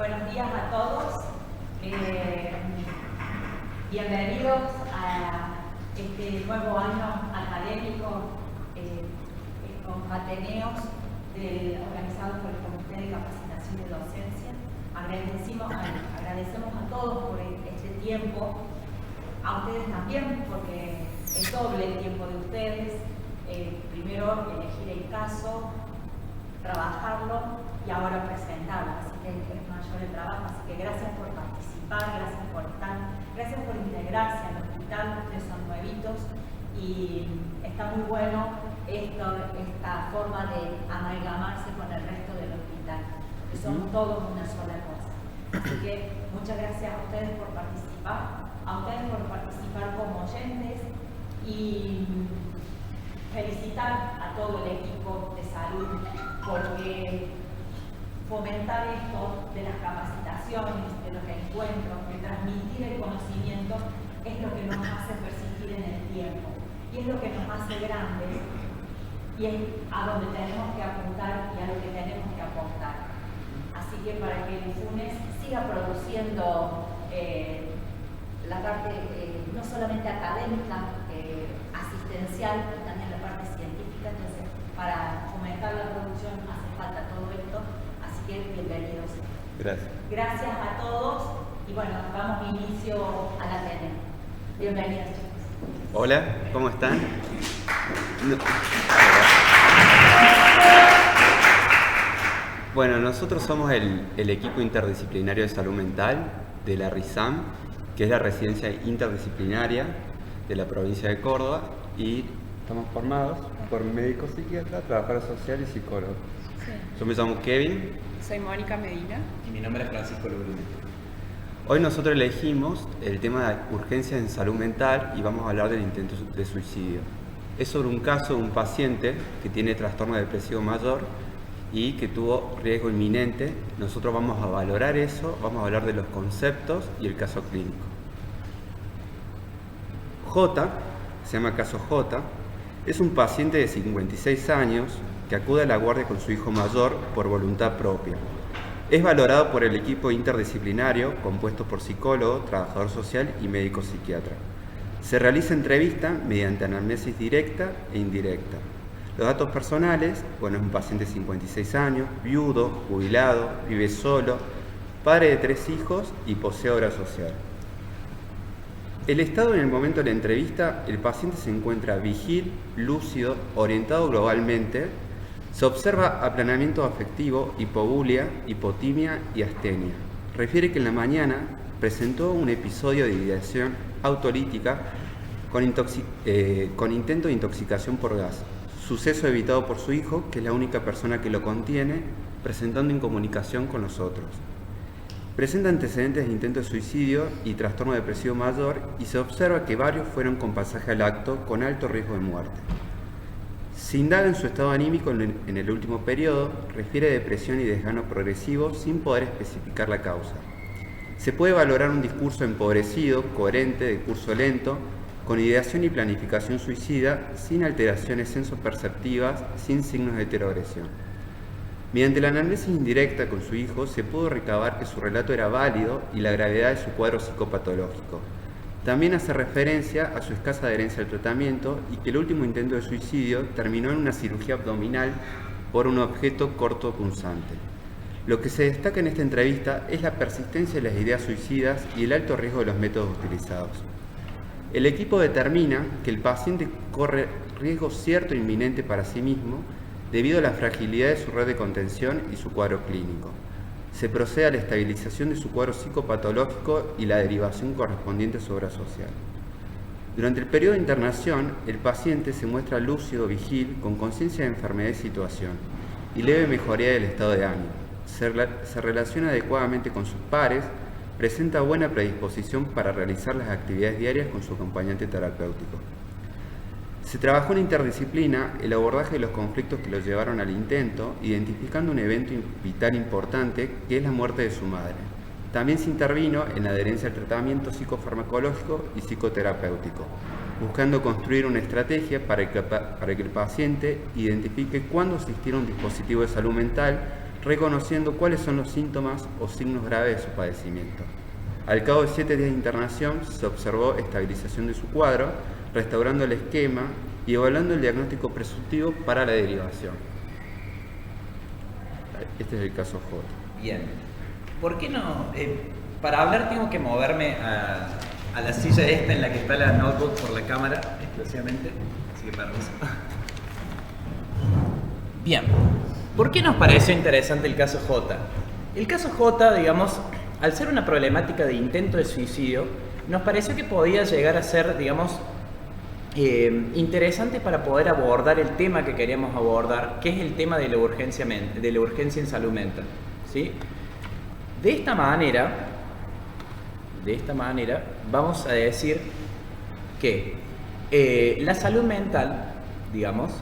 Buenos días a todos. Bienvenidos a este nuevo año académico con Ateneos organizados por el Comité de Capacitación y Docencia. Agradecemos a todos por este tiempo, a ustedes también, porque es doble el tiempo de ustedes. Primero elegir el caso, trabajarlo y ahora presentarlo, así que es mayor el trabajo. Así que gracias por participar, gracias por estar, gracias por integrarse al hospital. Ustedes son nuevitos y está muy bueno esta forma de amalgamarse con el resto del hospital, que somos todos una sola cosa. Así que muchas gracias a ustedes por participar, como oyentes, y felicitar a todo el equipo de salud, porque fomentar esto de las capacitaciones, de los encuentros, de transmitir el conocimiento es lo que nos hace persistir en el tiempo y es lo que nos hace grandes y es a donde tenemos que apuntar y a lo que tenemos que apostar. Así que para que el FUNES siga produciendo la parte no solamente académica, asistencial, pero también la parte científica. Entonces, para fomentar la producción hace falta todo esto, así que bienvenidos. Gracias. Gracias a todos y bueno, damos inicio a la Ateneo. Bienvenidos, chicos. Hola, ¿cómo están? Bueno, nosotros somos el equipo interdisciplinario de salud mental de la RISAM, que es la residencia interdisciplinaria de la provincia de Córdoba, y estamos formados por médicos psiquiatras, trabajadores sociales y psicólogos. Sí. Yo me llamo Kevin. Soy Mónica Medina. Y mi nombre es Francisco Lubrini. Hoy nosotros elegimos el tema de urgencias en salud mental y vamos a hablar del intento de suicidio. Es sobre un caso de un paciente que tiene trastorno depresivo mayor y que tuvo riesgo inminente. Nosotros vamos a valorar eso, vamos a hablar de los conceptos y el caso clínico. J, se llama caso J, es un paciente de 56 años que acude a la guardia con su hijo mayor por voluntad propia. Es valorado por el equipo interdisciplinario compuesto por psicólogo, trabajador social y médico psiquiatra. Se realiza entrevista mediante anamnesis directa e indirecta. Los datos personales, bueno, es un paciente de 56 años, viudo, jubilado, vive solo, padre de 3 hijos y posee obra social. El estado en el momento de la entrevista: el paciente se encuentra vigil, lúcido, orientado globalmente, se observa aplanamiento afectivo, hipobulia, hipotimia y astenia. Refiere que en la mañana presentó un episodio de ideación autolítica con intento de intoxicación por gas, suceso evitado por su hijo, que es la única persona que lo contiene, presentando incomunicación con los otros. Presenta antecedentes de intento de suicidio y trastorno depresivo mayor y se observa que varios fueron con pasaje al acto con alto riesgo de muerte. Se indaga en su estado anímico en el último periodo, refiere depresión y desgano progresivo sin poder especificar la causa. Se puede valorar un discurso empobrecido, coherente, de curso lento, con ideación y planificación suicida, sin alteraciones sensoperceptivas, sin signos de heteroagresión. Mediante la anamnesis indirecta con su hijo se pudo recabar que su relato era válido y la gravedad de su cuadro psicopatológico. También hace referencia a su escasa adherencia al tratamiento y que el último intento de suicidio terminó en una cirugía abdominal por un objeto cortopunzante. Lo que se destaca en esta entrevista es la persistencia de las ideas suicidas y el alto riesgo de los métodos utilizados. El equipo determina que el paciente corre riesgo cierto e inminente para sí mismo debido a la fragilidad de su red de contención y su cuadro clínico. Se procede a la estabilización de su cuadro psicopatológico y la derivación correspondiente a su obra social. Durante el periodo de internación, el paciente se muestra lúcido, vigil, con conciencia de enfermedad y situación, y leve mejoría del estado de ánimo. Se relaciona adecuadamente con sus pares, presenta buena predisposición para realizar las actividades diarias con su acompañante terapéutico. Se trabajó en interdisciplina el abordaje de los conflictos que lo llevaron al intento, identificando un evento vital importante que es la muerte de su madre. También se intervino en la adherencia al tratamiento psicofarmacológico y psicoterapéutico, buscando construir una estrategia para que el paciente identifique cuándo asistir a un dispositivo de salud mental, reconociendo cuáles son los síntomas o signos graves de su padecimiento. Al cabo de 7 días de internación se observó estabilización de su cuadro, restaurando el esquema y evaluando el diagnóstico presuntivo para la derivación. Este es el caso J. Bien. ¿Por qué no? Para hablar tengo que moverme a la silla esta en la que está la notebook por la cámara, exclusivamente. Así que permiso. Bien. ¿Por qué nos pareció interesante el caso J? El caso J, digamos, al ser una problemática de intento de suicidio, nos pareció que podía llegar a ser, digamos, interesante para poder abordar el tema que queríamos abordar, que es el tema de la urgencia en salud mental, ¿sí? De esta manera vamos a decir que la salud mental, digamos,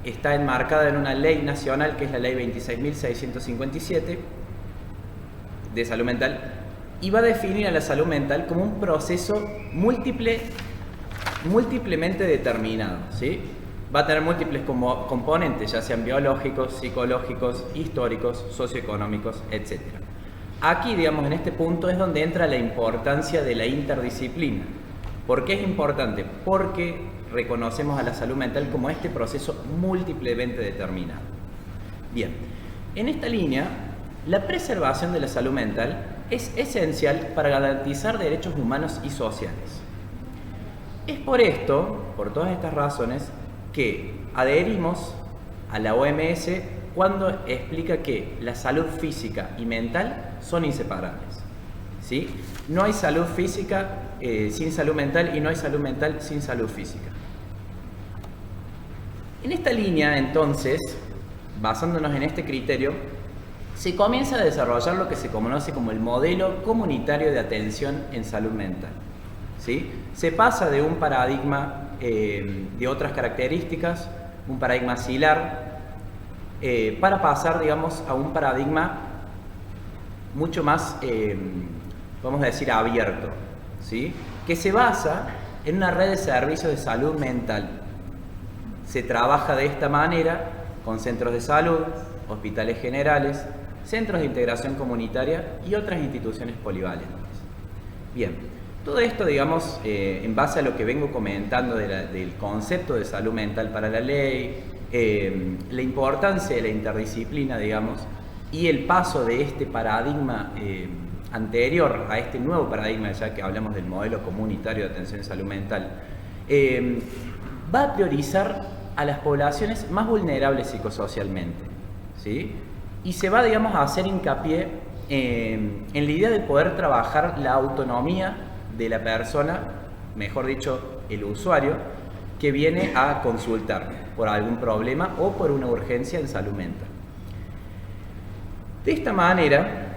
está enmarcada en una ley nacional que es la ley 26.657 de salud mental y va a definir a la salud mental como un proceso múltiplemente determinado, ¿sí? Va a tener múltiples componentes, ya sean biológicos, psicológicos, históricos, socioeconómicos, etc. Aquí, digamos, en este punto es donde entra la importancia de la interdisciplina. ¿Por qué es importante? Porque reconocemos a la salud mental como este proceso múltiplemente determinado. Bien, en esta línea, la preservación de la salud mental es esencial para garantizar derechos humanos y sociales. Es por esto, por todas estas razones, que adherimos a la OMS cuando explica que la salud física y mental son inseparables, ¿sí? No hay salud física sin salud mental y no hay salud mental sin salud física. En esta línea, entonces, basándonos en este criterio, se comienza a desarrollar lo que se conoce como el modelo comunitario de atención en salud mental, ¿sí? Se pasa de un paradigma de otras características, un paradigma asilar, para pasar, digamos, a un paradigma mucho más, vamos a decir, abierto, ¿sí? Que se basa en una red de servicios de salud mental. Se trabaja de esta manera con centros de salud, hospitales generales, centros de integración comunitaria y otras instituciones polivalentes. Bien, todo esto, digamos, en base a lo que vengo comentando del concepto de salud mental para la ley, la importancia de la interdisciplina, digamos, y el paso de este paradigma anterior a este nuevo paradigma, ya que hablamos del modelo comunitario de atención en salud mental, va a priorizar a las poblaciones más vulnerables psicosocialmente, ¿sí? Y se va, digamos, a hacer hincapié en la idea de poder trabajar la autonomía de la persona, mejor dicho, el usuario, que viene a consultar por algún problema o por una urgencia en salud mental. De esta manera,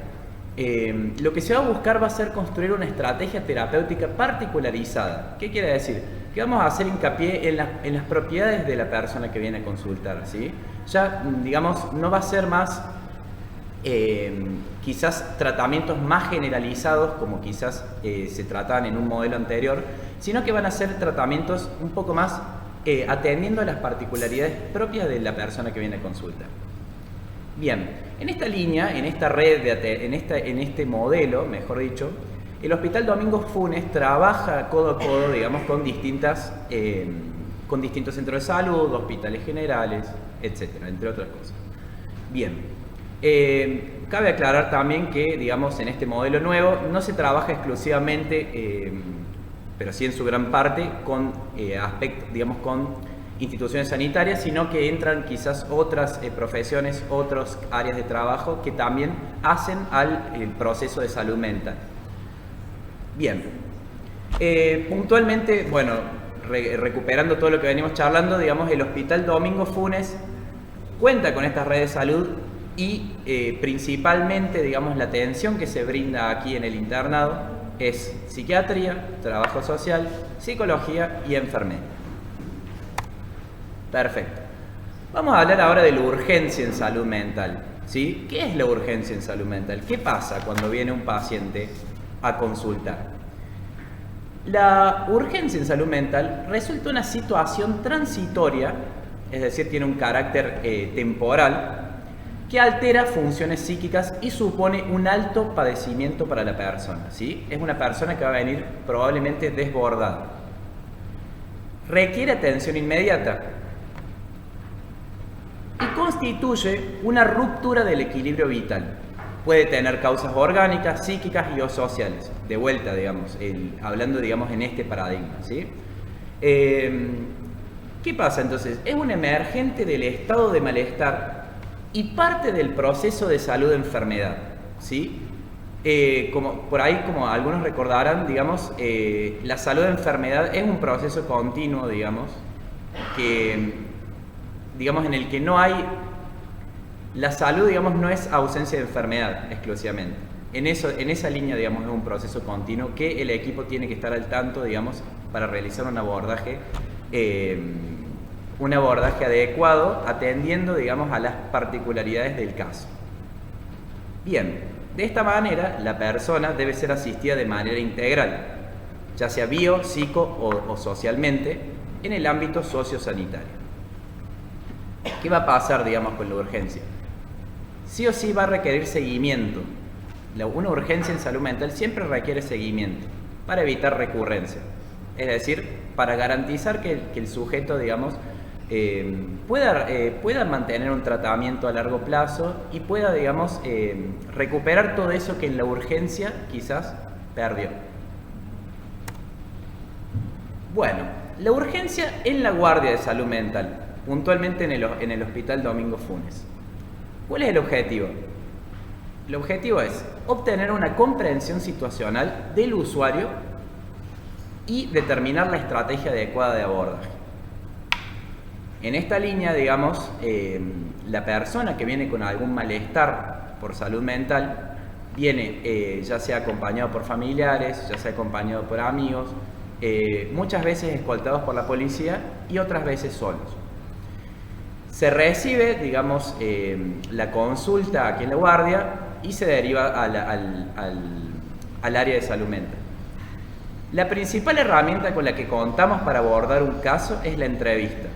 lo que se va a buscar va a ser construir una estrategia terapéutica particularizada. ¿Qué quiere decir? Que vamos a hacer hincapié en las propiedades de la persona que viene a consultar, ¿sí? Ya, digamos, no va a ser más quizás tratamientos más generalizados como quizás se trataban en un modelo anterior, sino que van a ser tratamientos un poco más atendiendo a las particularidades propias de la persona que viene a consultar. Bien, en esta línea, en esta red, en este modelo, mejor dicho, el Hospital Domingo Funes trabaja codo a codo, digamos, con distintos centros de salud, hospitales generales, etcétera, entre otras cosas. Bien, cabe aclarar también que, digamos, en este modelo nuevo no se trabaja exclusivamente, pero sí en su gran parte, con aspectos, digamos, con instituciones sanitarias, sino que entran quizás otras profesiones, otras áreas de trabajo que también hacen al proceso de salud mental. Bien, puntualmente, bueno, recuperando todo lo que venimos charlando, digamos, el Hospital Domingo Funes cuenta con esta red de salud y principalmente, digamos, la atención que se brinda aquí en el internado es psiquiatría, trabajo social, psicología y enfermería. Perfecto. Vamos a hablar ahora de la urgencia en salud mental, ¿sí? ¿Qué es la urgencia en salud mental? ¿Qué pasa cuando viene un paciente a consultar? La urgencia en salud mental resulta una situación transitoria, es decir, tiene un carácter temporal, que altera funciones psíquicas y supone un alto padecimiento para la persona, ¿sí? Es una persona que va a venir probablemente desbordada. Requiere atención inmediata y constituye una ruptura del equilibrio vital. Puede tener causas orgánicas, psíquicas y o sociales. De vuelta, digamos, hablando, digamos, en este paradigma, ¿sí? ¿Qué pasa entonces? Es un emergente del estado de malestar y parte del proceso de salud-enfermedad, ¿sí? Como por ahí, como algunos recordarán, digamos, la salud-enfermedad es un proceso continuo, digamos, en el que no hay... La salud, digamos, no es ausencia de enfermedad exclusivamente. En esa línea, digamos, es un proceso continuo que el equipo tiene que estar al tanto, digamos, para realizar un abordaje adecuado, atendiendo, digamos, a las particularidades del caso. Bien, de esta manera, la persona debe ser asistida de manera integral, ya sea bio, psico o socialmente, en el ámbito sociosanitario. ¿Qué va a pasar, digamos, con la urgencia? Sí o sí va a requerir seguimiento. Una urgencia en salud mental siempre requiere seguimiento para evitar recurrencia. Es decir, para garantizar que el sujeto, digamos, pueda mantener un tratamiento a largo plazo y pueda, digamos, recuperar todo eso que en la urgencia quizás perdió. Bueno, la urgencia en la guardia de salud mental, puntualmente en el Hospital Domingo Funes. ¿Cuál es el objetivo? El objetivo es obtener una comprensión situacional del usuario y determinar la estrategia adecuada de abordaje. En esta línea, digamos, la persona que viene con algún malestar por salud mental viene ya sea acompañado por familiares, ya sea acompañado por amigos, muchas veces escoltados por la policía y otras veces solos. Se recibe, digamos, la consulta aquí en la guardia y se deriva al área de salud mental. La principal herramienta con la que contamos para abordar un caso es la entrevista,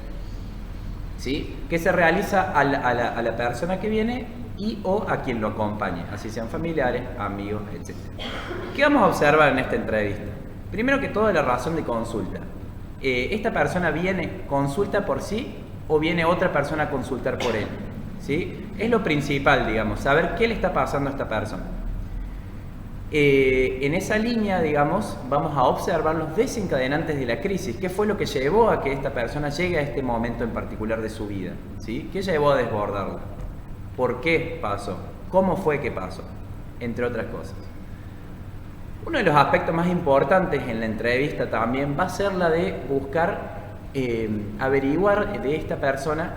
¿sí? Que se realiza a la persona que viene y o a quien lo acompañe, así sean familiares, amigos, etc. ¿Qué vamos a observar en esta entrevista? Primero que todo, la razón de consulta. ¿Esta persona viene, consulta por sí o viene otra persona a consultar por él? ¿Sí? Es lo principal, digamos, saber qué le está pasando a esta persona. En esa línea, digamos, vamos a observar los desencadenantes de la crisis. ¿Qué fue lo que llevó a que esta persona llegue a este momento en particular de su vida? ¿Sí? ¿Qué llevó a desbordarla? ¿Por qué pasó? ¿Cómo fue que pasó? Entre otras cosas. Uno de los aspectos más importantes en la entrevista también va a ser la de buscar averiguar de esta persona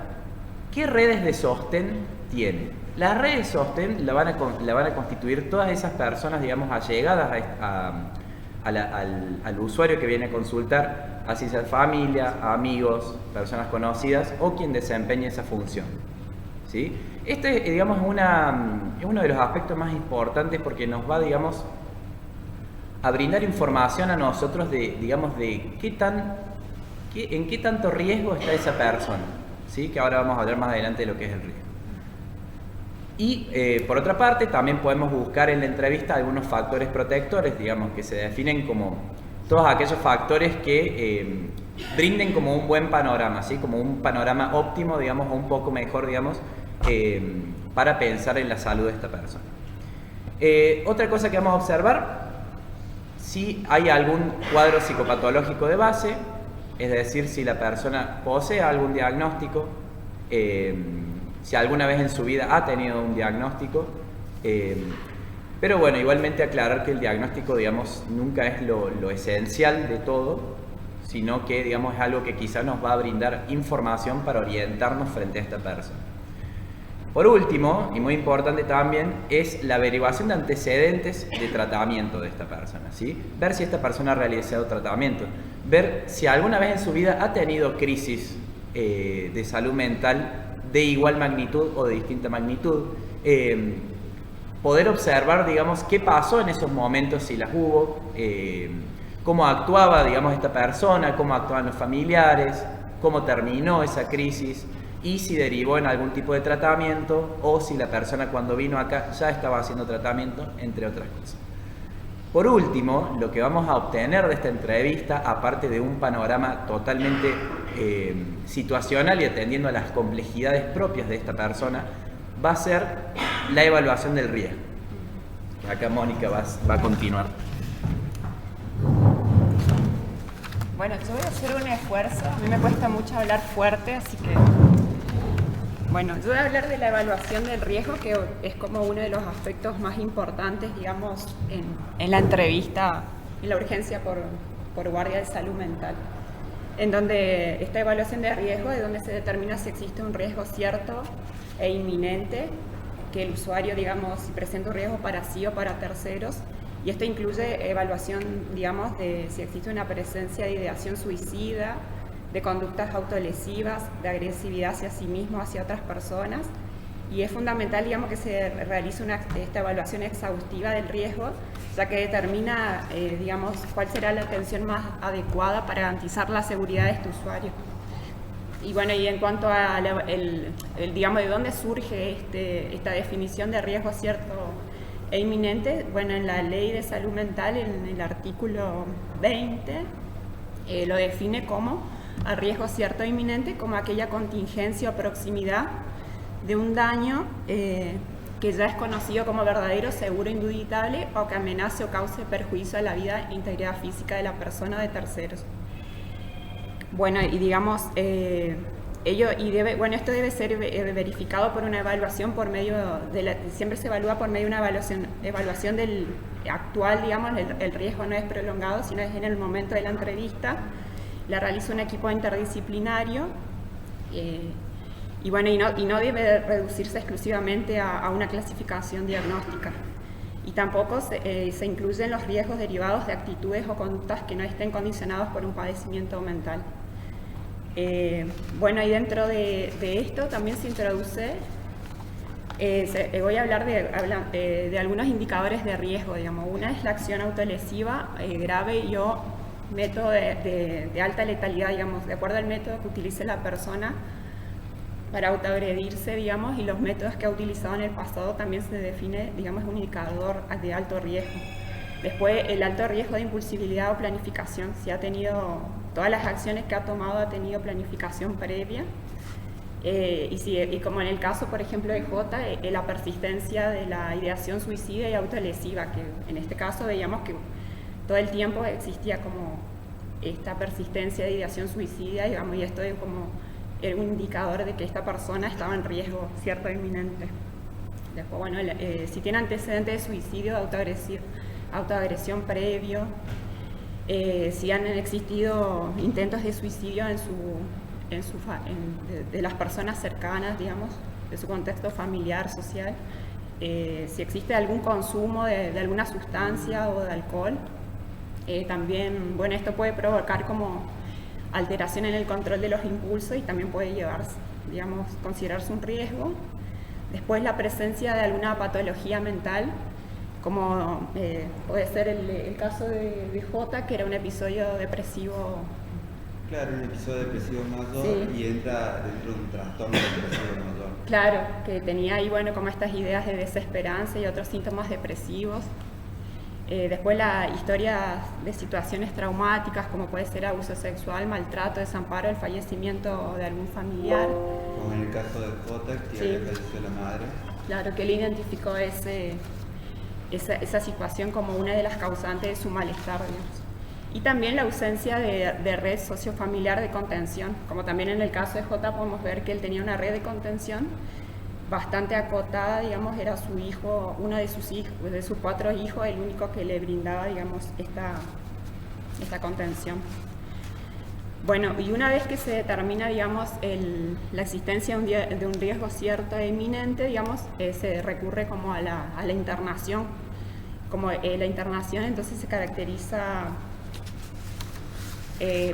qué redes de sostén tiene. Las redes de sostén la van a constituir todas esas personas, digamos, allegadas al usuario que viene a consultar, así sea familia, amigos, personas conocidas o quien desempeñe esa función, ¿sí? Este, digamos, es uno de los aspectos más importantes porque nos va, digamos, a brindar información a nosotros de en qué tanto riesgo está esa persona, ¿sí? Que ahora vamos a hablar más adelante de lo que es el riesgo. Y por otra parte, también podemos buscar en la entrevista algunos factores protectores, digamos, que se definen como todos aquellos factores que brinden como un buen panorama, ¿sí? Como un panorama óptimo, digamos, o un poco mejor, digamos, para pensar en la salud de esta persona. Otra cosa que vamos a observar, si hay algún cuadro psicopatológico de base, es decir, si la persona posee algún diagnóstico, si alguna vez en su vida ha tenido un diagnóstico, pero bueno, igualmente aclarar que el diagnóstico, digamos, nunca es lo esencial de todo, sino que, digamos, es algo que quizá nos va a brindar información para orientarnos frente a esta persona. Por último, y muy importante también, es la averiguación de antecedentes de tratamiento de esta persona, ¿sí? Ver si esta persona ha realizado tratamiento, ver si alguna vez en su vida ha tenido crisis de salud mental de igual magnitud o de distinta magnitud, poder observar, digamos, qué pasó en esos momentos, si las hubo, cómo actuaba, digamos, esta persona, cómo actuaban los familiares, cómo terminó esa crisis, y si derivó en algún tipo de tratamiento o si la persona cuando vino acá ya estaba haciendo tratamiento, entre otras cosas. Por último, lo que vamos a obtener de esta entrevista, aparte de un panorama totalmente situacional y atendiendo a las complejidades propias de esta persona, va a ser la evaluación del riesgo. Acá Mónica va a continuar. Bueno, yo voy a hacer un esfuerzo. A mí me cuesta mucho hablar fuerte, así que... Bueno, yo voy a hablar de la evaluación del riesgo, que es como uno de los aspectos más importantes, digamos, en la entrevista, en la urgencia por guardia de salud mental. En donde esta evaluación de riesgo es donde se determina si existe un riesgo cierto e inminente, que el usuario, digamos, si presenta un riesgo para sí o para terceros. Y esto incluye evaluación, digamos, de si existe una presencia de ideación suicida, de conductas autolesivas, de agresividad hacia sí mismo, hacia otras personas. Y es fundamental, digamos, que se realice esta evaluación exhaustiva del riesgo, ya que determina, digamos, cuál será la atención más adecuada para garantizar la seguridad de este usuario. Y bueno, y en cuanto a digamos, de dónde surge esta definición de riesgo cierto e inminente, bueno, en la Ley de Salud Mental, en el artículo 20, lo define como al riesgo cierto e inminente como aquella contingencia o proximidad de un daño que ya es conocido como verdadero, seguro, indubitable, o que amenace o cause perjuicio a la vida e integridad física de la persona o de terceros. Bueno, y digamos, esto debe ser verificado por una evaluación por medio siempre se evalúa por medio de una evaluación del actual, digamos, el riesgo no es prolongado, sino es en el momento de la entrevista. La realiza un equipo interdisciplinario y no debe reducirse exclusivamente a una clasificación diagnóstica. Y tampoco se incluyen los riesgos derivados de actitudes o conductas que no estén condicionados por un padecimiento mental. Y dentro de esto también se introduce, voy a hablar de algunos indicadores de riesgo, digamos. Una es la acción autolesiva grave y o método de alta letalidad, digamos, de acuerdo al método que utilice la persona para autoagredirse, digamos, y los métodos que ha utilizado en el pasado también se define, digamos, un indicador de alto riesgo. Después, el alto riesgo de impulsividad o planificación, si ha tenido, todas las acciones que ha tomado ha tenido planificación previa, y como en el caso, por ejemplo, de J, la persistencia de la ideación suicida y autolesiva, que en este caso veíamos que todo el tiempo existía como esta persistencia de ideación suicida, digamos, y esto es como un indicador de que esta persona estaba en riesgo cierto e inminente. Después, si tiene antecedentes de suicidio, de autoagresión previo, si han existido intentos de suicidio de las personas cercanas, digamos, de su contexto familiar, social, si existe algún consumo de alguna sustancia o de alcohol. También, esto puede provocar como alteración en el control de los impulsos y también puede llevarse, digamos, considerarse un riesgo. Después, la presencia de alguna patología mental, como puede ser el caso de J, que era un episodio depresivo. Claro, un episodio depresivo mayor, sí. Y entra dentro de un trastorno depresivo mayor. Claro, que tenía ahí, como estas ideas de desesperanza y otros síntomas depresivos. Después, la historia de situaciones traumáticas, como puede ser abuso sexual, maltrato, desamparo, el fallecimiento de algún familiar. Como en el caso de J, que sí. Falleció la madre. Claro, que él identificó esa situación como una de las causantes de su malestar, digamos. Y también la ausencia de red sociofamiliar de contención, como también en el caso de J podemos ver que él tenía una red de contención bastante acotada, digamos, era su hijo, uno de sus hijos, de sus 4 hijos, el único que le brindaba, digamos, esta contención. Y una vez que se determina, digamos, la existencia de un riesgo cierto e inminente, digamos, se recurre como a la internación. Como la internación entonces se caracteriza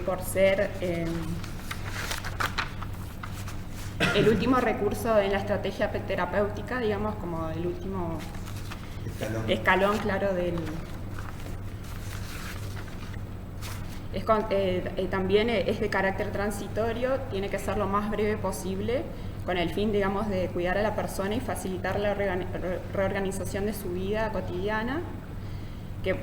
por ser el último recurso en la estrategia terapéutica, digamos, como el último escalón, claro, También es de carácter transitorio, tiene que ser lo más breve posible, con el fin, digamos, de cuidar a la persona y facilitar la reorganización de su vida cotidiana, que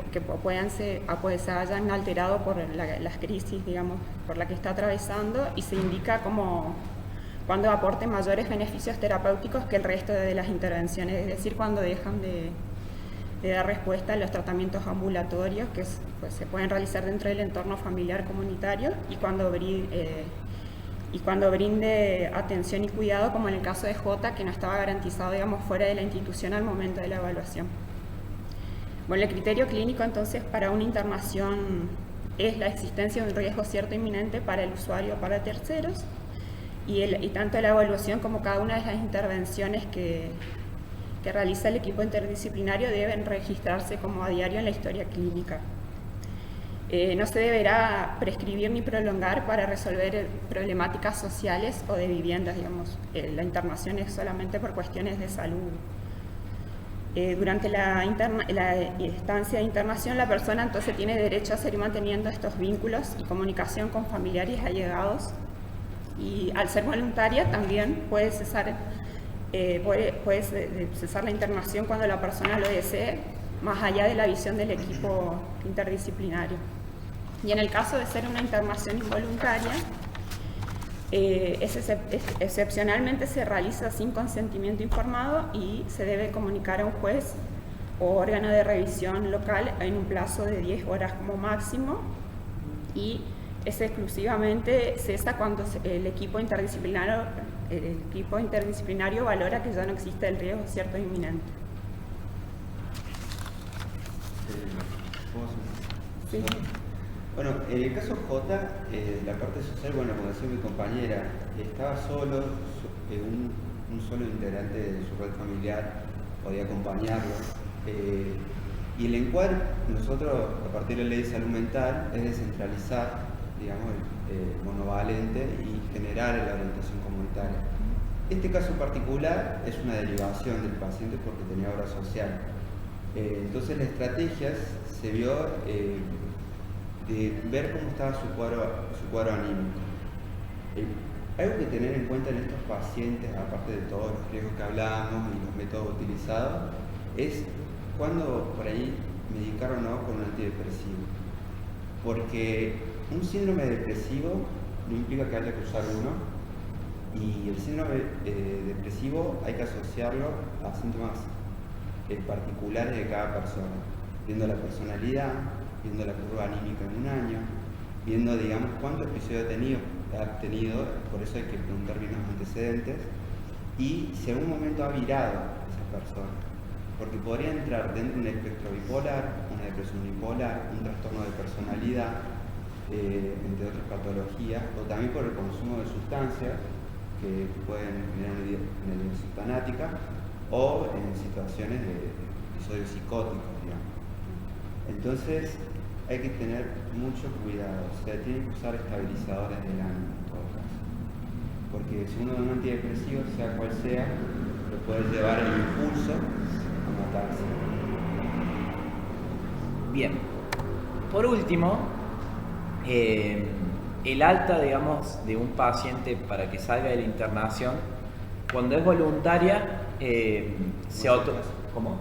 se hayan alterado por las crisis, digamos, por la que está atravesando, y se indica como cuando aporte mayores beneficios terapéuticos que el resto de las intervenciones, es decir, cuando dejan de dar respuesta a los tratamientos ambulatorios que pues, se pueden realizar dentro del entorno familiar comunitario, y cuando brinde atención y cuidado, como en el caso de J, que no estaba garantizado, digamos, fuera de la institución al momento de la evaluación. Bueno, el criterio clínico entonces para una internación es la existencia de un riesgo cierto inminente para el usuario o para terceros, y tanto la evaluación como cada una de las intervenciones que realiza el equipo interdisciplinario deben registrarse como a diario en la historia clínica. No se deberá prescribir ni prolongar para resolver problemáticas sociales o de viviendas, digamos. La internación es solamente por cuestiones de salud. Durante la estancia de internación, la persona entonces tiene derecho a seguir manteniendo estos vínculos y comunicación con familiares y allegados, y al ser voluntaria también puede cesar la internación cuando la persona lo desee, más allá de la visión del equipo interdisciplinario. Y en el caso de ser una internación involuntaria, excepcionalmente se realiza sin consentimiento informado y se debe comunicar a un juez o órgano de revisión local en un plazo de 10 horas como máximo, y es exclusivamente cesa cuando el equipo interdisciplinario valora que ya no existe el riesgo cierto e inminente. Sí. Bueno, en el caso J, la parte social, bueno, como decía mi compañera, estaba solo, un solo integrante de su red familiar podía acompañarlo. Y el encuadre, nosotros, a partir de la ley de salud mental, es descentralizar, digamos, el monovalente y generar la orientación comunitaria. Este caso particular es una derivación del paciente porque tenía obra social. Entonces la estrategia se vio de ver cómo estaba su cuadro anímico. Algo que tener en cuenta en estos pacientes, aparte de todos los riesgos que hablamos y los métodos utilizados, es cuando por ahí medicar o no con un antidepresivo. Porque un síndrome depresivo no implica que haya que usar uno, y el síndrome depresivo hay que asociarlo a síntomas particulares de cada persona, viendo la personalidad, viendo la curva anímica en un año, viendo, digamos, cuántos episodios ha tenido, por eso hay que preguntar bien los antecedentes, y si en algún momento ha virado esa persona, porque podría entrar dentro de un espectro bipolar, una depresión unipolar, un trastorno de personalidad, entre otras patologías, o también por el consumo de sustancias que pueden generar una diversión tanática, o en situaciones de episodios psicóticos, digamos. Entonces hay que tener mucho cuidado, o sea, tienen que usar estabilizadores del ánimo en todo caso, porque si uno da un antidepresivo, sea cual sea, lo puede llevar el impulso a matarse. Bien, por último, el alta, digamos, de un paciente para que salga de la internación, cuando es voluntaria, se otorga, como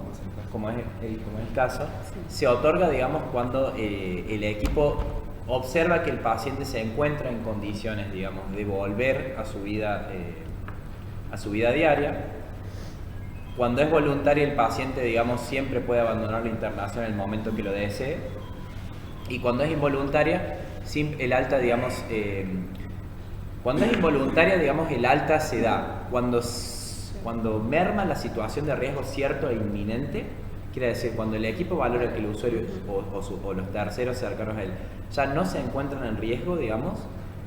es el caso, se otorga, digamos, cuando el equipo observa que el paciente se encuentra en condiciones, digamos, de volver a su vida diaria. Cuando es voluntaria, el paciente, digamos, siempre puede abandonar la internación en el momento que lo desee. Y cuando es involuntaria, el alta, digamos, cuando es involuntaria, digamos, el alta se da cuando merma la situación de riesgo cierto e inminente, quiere decir cuando el equipo valora que el usuario o los terceros cercanos a él ya no se encuentran en riesgo, digamos,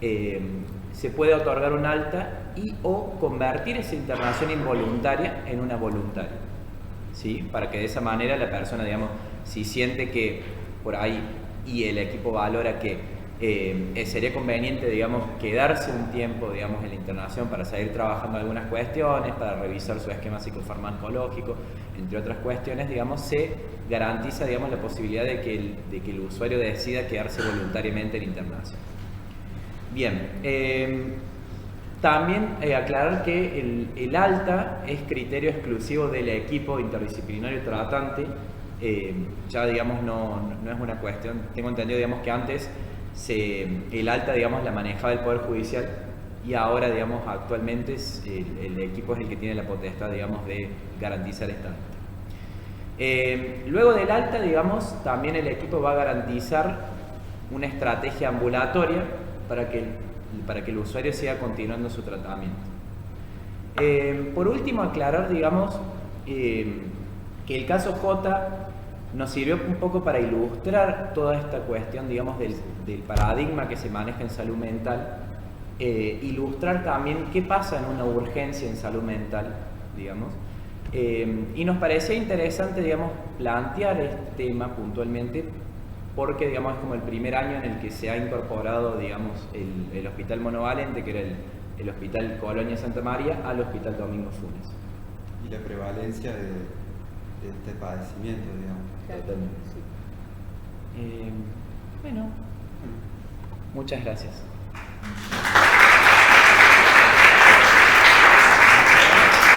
se puede otorgar un alta o convertir esa internación involuntaria en una voluntaria, ¿sí? Para que de esa manera la persona, digamos, si siente que por ahí y el equipo valora que sería conveniente, digamos, quedarse un tiempo, digamos, en la internación para seguir trabajando algunas cuestiones, para revisar su esquema psicofarmacológico, entre otras cuestiones, digamos, se garantiza, digamos, la posibilidad de que el usuario decida quedarse voluntariamente en internación. Bien, también aclarar que el alta es criterio exclusivo del equipo interdisciplinario tratante. Ya, digamos, no es una cuestión, tengo entendido, digamos, que antes el alta, digamos, la manejaba el Poder Judicial, y ahora, digamos, actualmente el equipo es el que tiene la potestad, digamos, de garantizar esta alta. Luego del alta, digamos, también el equipo va a garantizar una estrategia ambulatoria para que el usuario siga continuando su tratamiento. Por último, aclarar, digamos, que el caso J nos sirvió un poco para ilustrar toda esta cuestión, digamos, del paradigma que se maneja en salud mental, ilustrar también qué pasa en una urgencia en salud mental, digamos, y nos parecía interesante, digamos, plantear este tema puntualmente porque, digamos, es como el primer año en el que se ha incorporado, digamos, el Hospital Monovalente, que era el Hospital Colonia Santa María, al Hospital Domingo Funes. Y la prevalencia de este padecimiento, digamos. Totalmente. Bueno, muchas gracias.